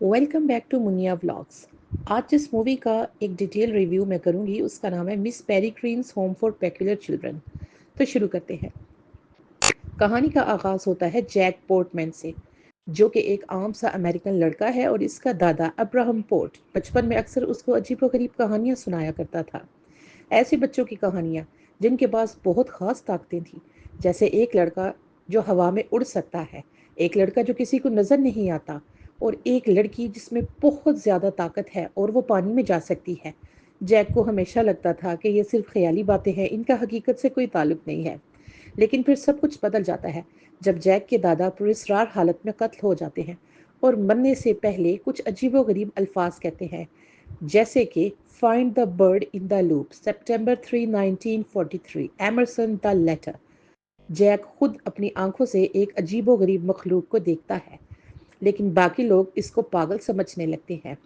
Welcome back to Muniya vlogs. आज जिस movie का एक डिटेल रिव्यू मैं करूंगी उसका नाम है miss पेरिग्रीन्स home for peculiar children. तो शुरू करते हैं। कहानी का आगाज होता है जैक पोर्टमैन से, जो कि एक आम सा अमेरिकन लड़का है और इसका दादा अब्राहम पोर्ट बचपन में अक्सर उसको अजीबोगरीब कहानियां सुनाया करता था। ऐसे बच्चों की कहानियां जिनके पास बहुत खास ताकतें थी, जैसे एक लड़का जो हवा में उड़ सकता है, एक लड़का जो किसी को नजर नहीं आता, और एक लड़की जिसमें बहुत ज्यादा ताकत है और वो पानी में जा सकती है। जैक को हमेशा लगता था कि ये सिर्फ ख्याली बातें हैं, इनका हकीकत से कोई ताल्लुक नहीं है। लेकिन फिर सब कुछ बदल जाता है जब जैक के दादा पुरस्रार हालत में कत्ल हो जाते हैं और मरने से पहले कुछ अजीबोगरीब अल्फाज कहते हैं, जैसे कि find the bird in the loop, September 3, 1943, Emerson the letter. Jack खुद अपनी आंखों से एक अजीबोगरीब मखलूक को देखता है, लेकिन बाकी लोग इसको पागल समझने लगते हैं।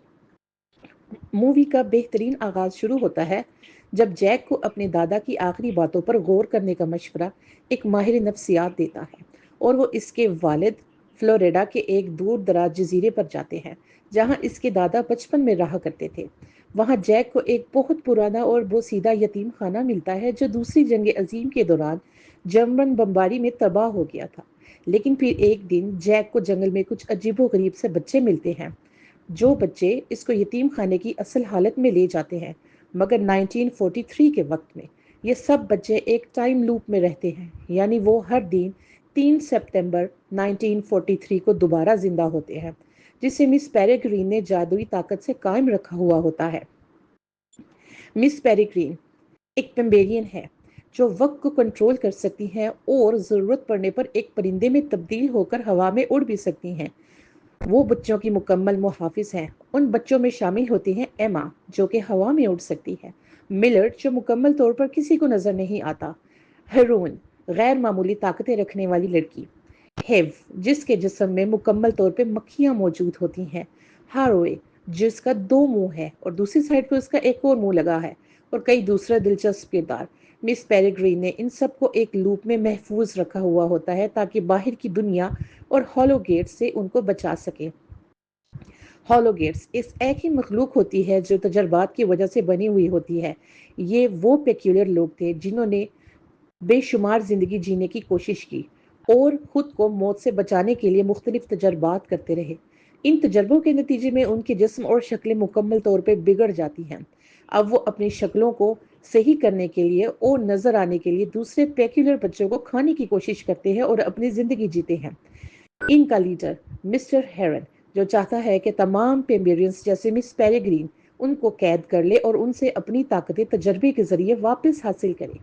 मूवी का बेहतरीन आगाज शुरू होता है जब जैक को अपने दादा की आखिरी बातों पर गौर करने का मशवरा एक माहिर नफ्सियात देता है, और वो इसके वालिद फ्लोरिडा के एक दूर दराज जजीरे पर जाते हैं जहां इसके दादा बचपन में रहा करते थे। वहां जैक को एक बहुत पुराना और बोसीदा यतीम खाना मिलता है जो दूसरी जंग अजीम के दौरान जर्मन बमबारी में तबाह हो गया था। लेकिन फिर एक दिन जैक को जंगल में कुछ अजीबोगरीब से बच्चे मिलते हैं, जो बच्चे इसको यतीम खाने की असल हालत में ले जाते हैं। मगर 1943 के वक्त में ये सब बच्चे एक टाइम लूप में रहते हैं, यानी वो हर दिन 3 सितंबर 1943 को दोबारा जिंदा होते हैं, जिसे मिस पेरेग्रीन ने जादुई ताकत से कायम रखा हुआ होता है। मिस पेरेग्रीन एक पेम्बेरियन है जो वक्त को कंट्रोल कर सकती हैं और ज़रूरत पड़ने पर एक परिंदे में तब्दील होकर हवा में उड़ भी सकती हैं। वो बच्चों की मुकम्मल मुहाफिज हैं। उन बच्चों में शामिल होती हैं एमा, जो कि हवा में उड़ सकती है, मिलर्ड, जो मुकम्मल तौर पर किसी को नजर नहीं आता, हेरोन, गैर मामूली ताकतें रखने वाली लड़की, हेव, जिसके जिस्म में मुकम्मल तौर पर मक्खियां मौजूद होती हैं, हारोए, जिसका दो मुंह है और दूसरी साइड पर उसका एक और मुंह लगा है, और कई दूसरे दिलचस्प किरदार। मिस पेरेग्रीन ने इन सबको एक लूप में महफूज रखा हुआ होता है ताकि बाहर की दुनिया और हॉलो गेट से उनको बचा सके। हॉलो गेट्स इस एक ही मखलूक होती है जो तजर्बात की वजह से बनी हुई होती है। ये वो पेक्यूलर लोग थे जिन्होंने बेशुमार जिंदगी जीने की कोशिश की और खुद को मौत से बचाने के लिए मुख्तलिफ तजर्बात करते रहे। इन तजर्बों के नतीजे में उनके जिस्म और शक्लें मुकम्मल तौर पर बिगड़ जाती हैं। अब वो अपनी शक्लों को सही करने के लिए और नजर आने के लिए दूसरे पेक्यूलर बच्चों को खाने की कोशिश करते हैं और अपनी जिंदगी जीते हैं। इनका लीडर मिस्टर हेरन, जो चाहता है कि तमाम पेम्बेरियंस जैसे मिस पेरेग्रीन उनको कैद कर ले और उनसे अपनी ताकतें तजर्बे के जरिए वापस हासिल करे।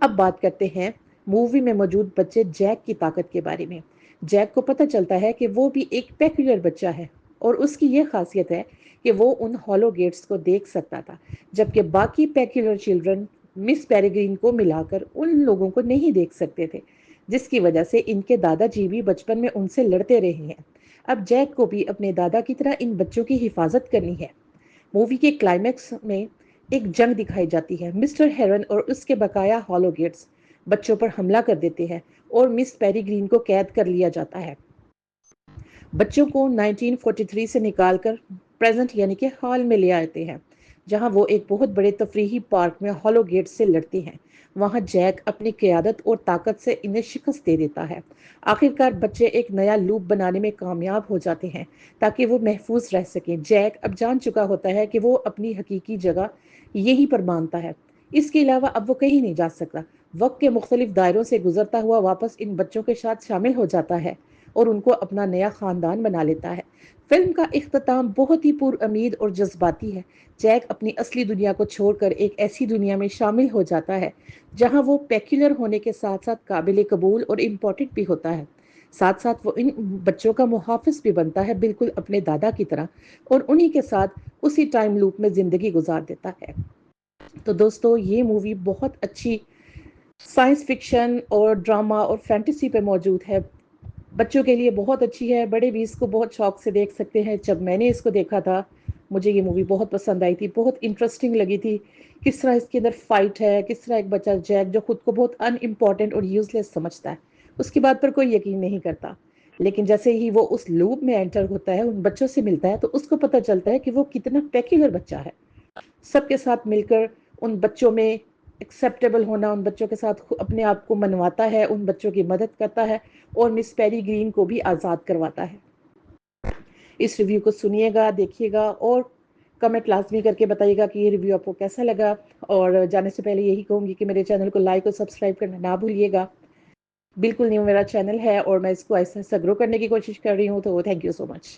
अब बात करते हैं मूवी में मौजूद बच्चे जैक की ताकत के बारे में। जैक को पता चलता है कि वो भी एक पेक्युलर बच्चा है और उसकी ये खासियत है कि वो उन हॉलो गेट्स को देख सकता था, जबकि बाकी पेक्युलर चिल्ड्रन मिस पेरेग्रीन को मिलाकर उन लोगों को नहीं देख सकते थे, जिसकी वजह से इनके दादाजी भी बचपन में उनसे लड़ते रहे हैं। अब जैक को भी अपने दादा की तरह इन बच्चों की हिफाजत करनी है। मूवी के क्लाइमैक्स में एक जंग दिखाई जाती है। मिस्टर हेरन और उसके बकाया हॉलोगेट्स बच्चों पर हमला कर देते हैं और मिस पेरीग्रीन को कैद कर लिया जाता है। बच्चों को 1943 से निकालकर प्रेजेंट यानी कि हाल में ले आते हैं, जहां वो एक बहुत बड़े तफरीही पार्क में हॉलो गेट से लड़ते हैं। वहां जैक अपनी क़यादत और ताकत से इन्हें शिकस्त दे देता है। आखिरकार बच्चे एक नया लूप बनाने में कामयाब हो जाते हैं ताकि वो महफूज रह सकें। जैक अब जान चुका होता है कि वो अपनी हकीकी जगह यहीं पर मानता है। इसके अलावा अब वो कहीं नहीं जा सकता। वक्त के मुख्तलिफ दायरों से गुजरता हुआ वापस इन बच्चों के साथ शामिल हो जाता है और उनको अपना नया खानदान बना लेता है। फिल्म का इख्तिताम बहुत ही पुरउम्मीद और जज्बाती है। जैक अपनी असली दुनिया को छोड़कर एक ऐसी दुनिया में शामिल हो जाता है जहां वो पेक्युलर होने के साथ साथ काबिल कबूल और इम्पोर्टेंट भी होता है। साथ साथ वो इन बच्चों का मुहाफिज भी बनता है, बिल्कुल अपने दादा की तरह, और उन्हीं के साथ उसी टाइम लूप में जिंदगी गुजार देता है। तो दोस्तों, ये मूवी बहुत अच्छी साइंस फिक्शन और ड्रामा और फैंटेसी पे मौजूद है। बच्चों के लिए बहुत अच्छी है, बड़े भी इसको बहुत शौक से देख सकते हैं। जब मैंने इसको देखा था, मुझे ये मूवी बहुत पसंद आई थी, बहुत इंटरेस्टिंग लगी थी। किस तरह इसके अंदर फाइट है, किस तरह एक बच्चा जैक जो खुद को बहुत अनइम्पॉर्टेंट और यूजलेस समझता है, उसकी बात पर कोई यकीन नहीं करता, لیکن جیسے ہی وہ اس لوپ میں انٹر ہوتا ہے، ان بچوں سے ملتا ہے، تو اس کو پتہ چلتا ہے کہ وہ کتنا پیکولر بچہ ہے. سب کے ساتھ مل کر ان بچوں میں ایکسیپٹیبل ہونا، ان بچوں کے ساتھ اپنے آپ کو منواتا ہے، ان بچوں کی مدد کرتا ہے اور مس پیری گرین کو بھی آزاد کرواتا ہے. اس ریویو کو سنیے گا، دیکھیے گا اور کمنٹ لازمی کر کے بتائیے گا کہ یہ ریویو آپ کو کیسا لگا. اور جانے سے پہلے یہی کہوں گی کہ میرے چینل کو لائک اور سبسکرائب کرنا نہ بھولیے گا. بالکل نیو میرا چینل ہے اور میں اس کو ایسا گرو کرنے کی کوشش کر رہی ہوں، تو تھینک یو سو مچ.